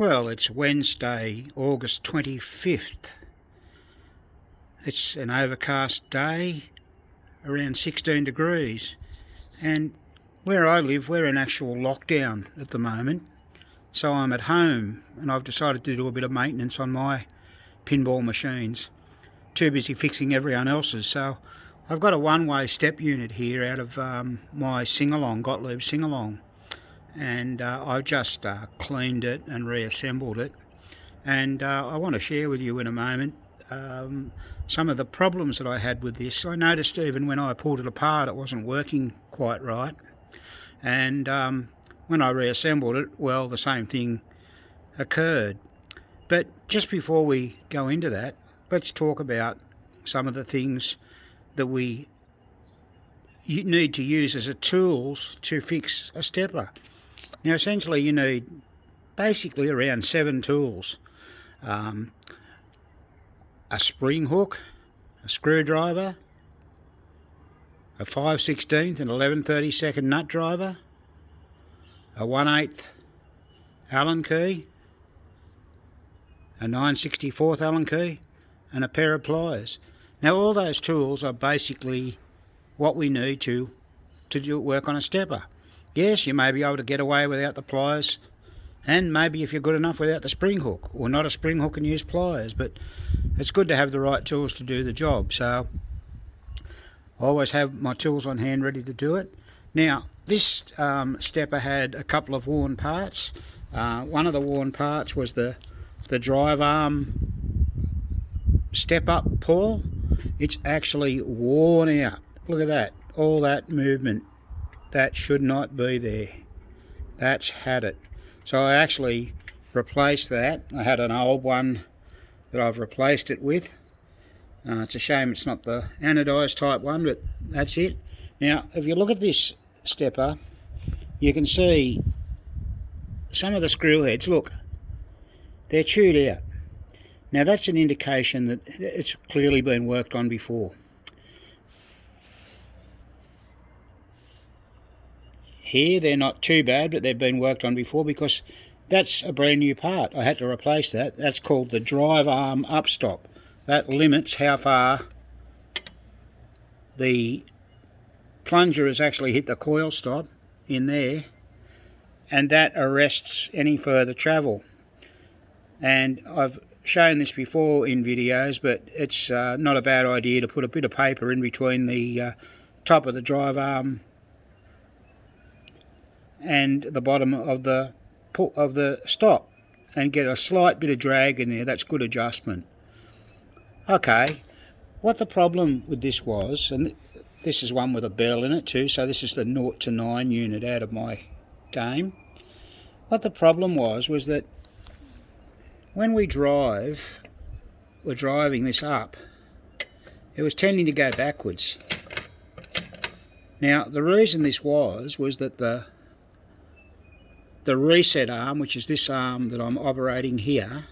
Well, it's Wednesday, August 25th. It's an overcast day, around 16 degrees. And where I live, we're in actual lockdown at the moment. So I'm at home and I've decided to do a bit of maintenance on my pinball machines. Too busy fixing everyone else's. So I've got a one-way step unit here out of my sing-along, Gottlieb sing-along. And I've just cleaned it and reassembled it, and I want to share with you in a moment some of the problems that I had with this. I noticed even when I pulled it apart it wasn't working quite right, and when I reassembled it, well, the same thing occurred. But just before we go into that, let's talk about some of the things that we need to use as tools to fix a Stippler. Now essentially you need basically around 7 tools. A spring hook, a screwdriver, a 5/16 and 11/32 nut driver, a 1/8 Allen key, a 9/64 Allen key, and a pair of pliers. Now all those tools are basically what we need to do work on a stepper. Yes, you may be able to get away without the pliers, and maybe if you're good enough without the spring hook, or not a spring hook and use pliers, but it's good to have the right tools to do the job. So I always have my tools on hand ready to do it. Now this stepper had a couple of worn parts. One of the worn parts was the drive arm step up pull. It's actually worn out. Look at that, all that movement. That should not be there. That's had it. So I actually replaced that. I had an old one that I've replaced it with. It's a shame it's not the anodised type one, but that's it. Now if you look at this stepper, you can see some of the screw heads, look, they're chewed out. Now that's an indication that it's clearly been worked on before. Here they're not too bad, but they've been worked on before, because that's a brand new part. I had to replace that. That's called the drive arm upstop. That limits how far the plunger has actually hit the coil stop in there, and that arrests any further travel. And I've shown this before in videos, but it's not a bad idea to put a bit of paper in between the top of the drive arm and the bottom of the stop, and get a slight bit of drag in there. That's good adjustment. Okay, what the problem with this was, and this is one with a bell in it too, so this is the 0 to 9 unit out of my game. What the problem was that when we're driving this up, it was tending to go backwards. Now the reason this was that the reset arm, which is this arm that I'm operating here,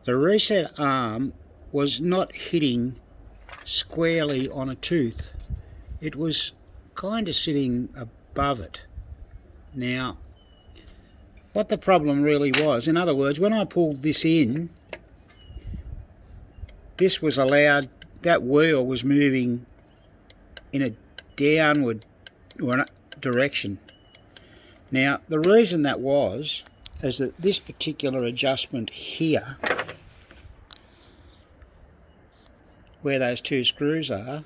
the reset arm was not hitting squarely on a tooth. It was kind of sitting above it. Now what the problem really was, in other words, when I pulled this in, this was allowed, that wheel was moving in a downward direction. Now the reason that was is that this particular adjustment here, where those 2 screws are,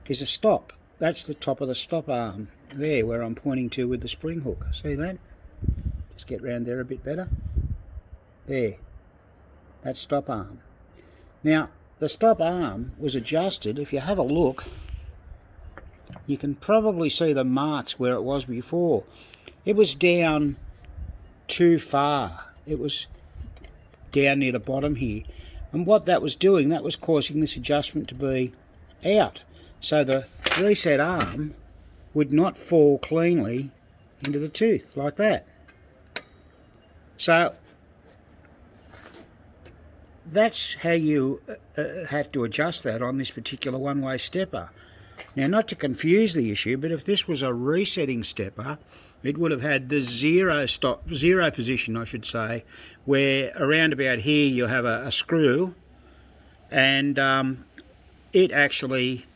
is a stop. That's the top of the stop arm there, where I'm pointing to with the spring hook. See that? Just get round there a bit better. There, that stop arm. Now the stop arm was adjusted. If you have a look, you can probably see the marks where it was before. It was down too far. It was down near the bottom here, and what that was doing, that was causing this adjustment to be out, so the reset arm would not fall cleanly into the tooth like that. So that's how you have to adjust that on this particular one-way stepper. Now, not to confuse the issue, but if this was a resetting stepper, it would have had the zero position, I should say, where around about here you have a screw, and it actually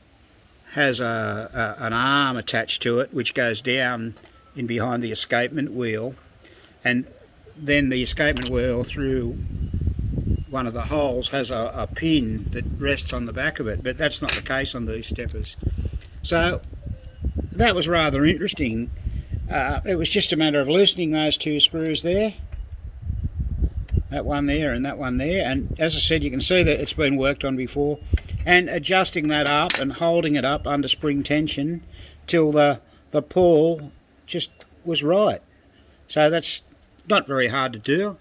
has an arm attached to it which goes down in behind the escapement wheel, and then the escapement wheel through one of the holes has a pin that rests on the back of it, but that's not the case on these steppers. So that was rather interesting. It was just a matter of loosening those two screws there, that one there and that one there, and as I said, you can see that it's been worked on before, and adjusting that up and holding it up under spring tension till the pull just was right. So that's not very hard to do,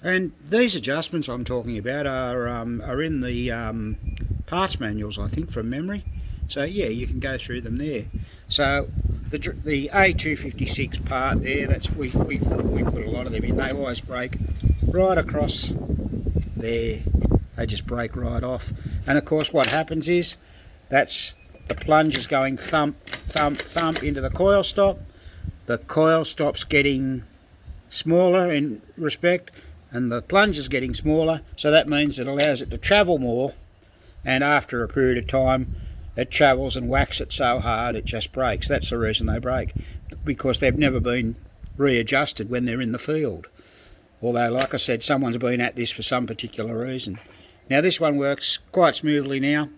and these adjustments I'm talking about are in the parts manuals, I think, from memory. So yeah, you can go through them there. So the A256 part there, that's we put a lot of them in. They always break right across there. They just break right off. And of course what happens is, that's the plunge is going thump, thump, thump into the coil stop. The coil stop's getting smaller in respect, and the plunge is getting smaller, so that means it allows it to travel more, and after a period of time it travels and whacks it so hard it just breaks. That's the reason they break, because they've never been readjusted when they're in the field. Although, like I said, someone's been at this for some particular reason. Now this one works quite smoothly now,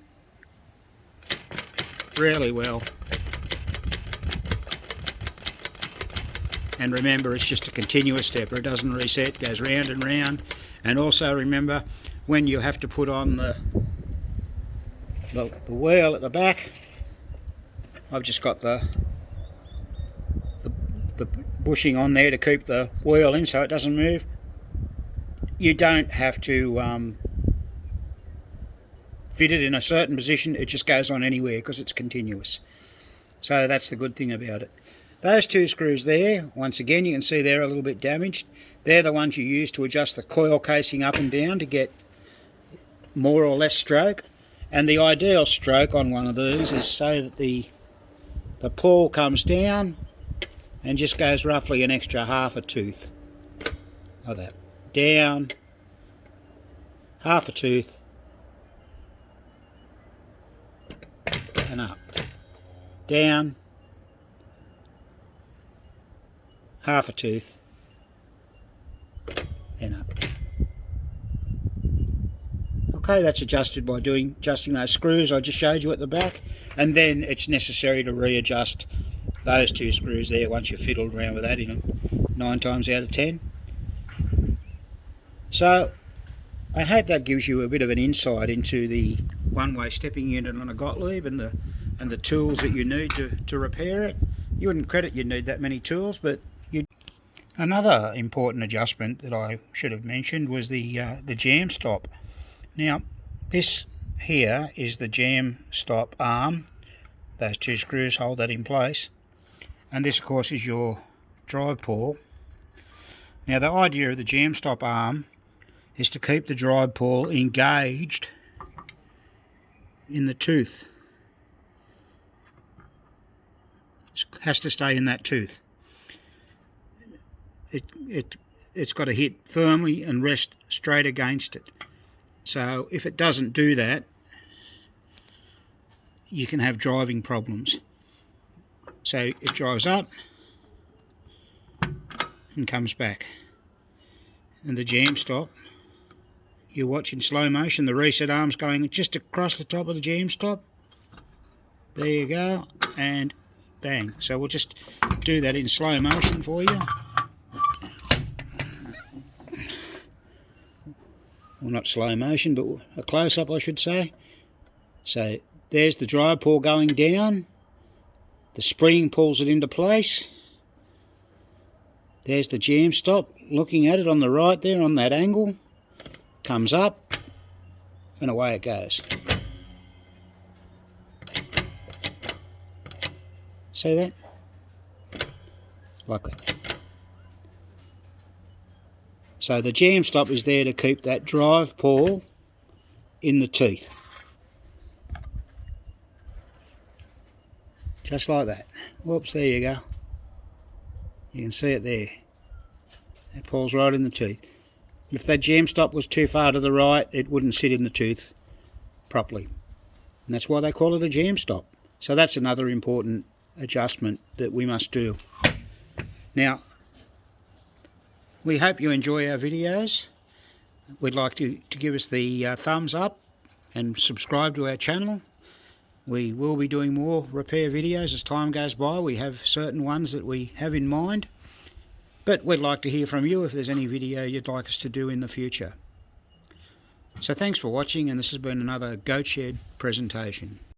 really well. And remember, it's just a continuous stepper, it doesn't reset, it goes round and round. And also remember, when you have to put on the wheel at the back, I've just got the bushing on there to keep the wheel in so it doesn't move. You don't have to fit it in a certain position, it just goes on anywhere because it's continuous. So that's the good thing about it. Those two screws there, once again, you can see they're a little bit damaged. They're the ones you use to adjust the coil casing up and down to get more or less stroke. And the ideal stroke on one of these is so that the pull comes down and just goes roughly an extra half a tooth, like that. Down, half a tooth, and up. Down, half a tooth, then up. Okay, that's adjusted by adjusting those screws I just showed you at the back, and then it's necessary to readjust those two screws there once you've fiddled around with that in them 9 times out of 10. So I hope that gives you a bit of an insight into the one-way stepping unit on a Gottlieb and the tools that you need to repair it. You wouldn't credit you'd need that many tools, but you'd. Another important adjustment that I should have mentioned was the Jamb Stop. Now this here is the Jamb Stop arm. Those two screws hold that in place, and this of course is your drive pull. Now the idea of the Jamb Stop arm is to keep the drive pull engaged in the tooth. It has to stay in that tooth. It's got to hit firmly and rest straight against it. So if it doesn't do that, you can have driving problems. So it drives up and comes back. And the Jamb Stop, you watch in slow motion, the reset arm's going just across the top of the Jamb Stop. There you go, and bang. So we'll just do that in slow motion for you. Well, not slow motion, but a close-up I should say. So there's the drive pull going down, the spring pulls it into place. There's the Jamb Stop looking at it on the right there on that angle, comes up and away it goes. See that? Like that. So the Jamb Stop is there to keep that drive pull in the teeth. Just like that. Whoops, there you go. You can see it there. It pulls right in the tooth. If that jamb stop was too far to the right, it wouldn't sit in the tooth properly. And that's why they call it a jamb stop. So that's another important adjustment that we must do. Now, we hope you enjoy our videos. We'd like to give us the thumbs up and subscribe to our channel. We will be doing more repair videos as time goes by. We have certain ones that we have in mind. But we'd like to hear from you if there's any video you'd like us to do in the future. So thanks for watching, and this has been another Goat Shed presentation.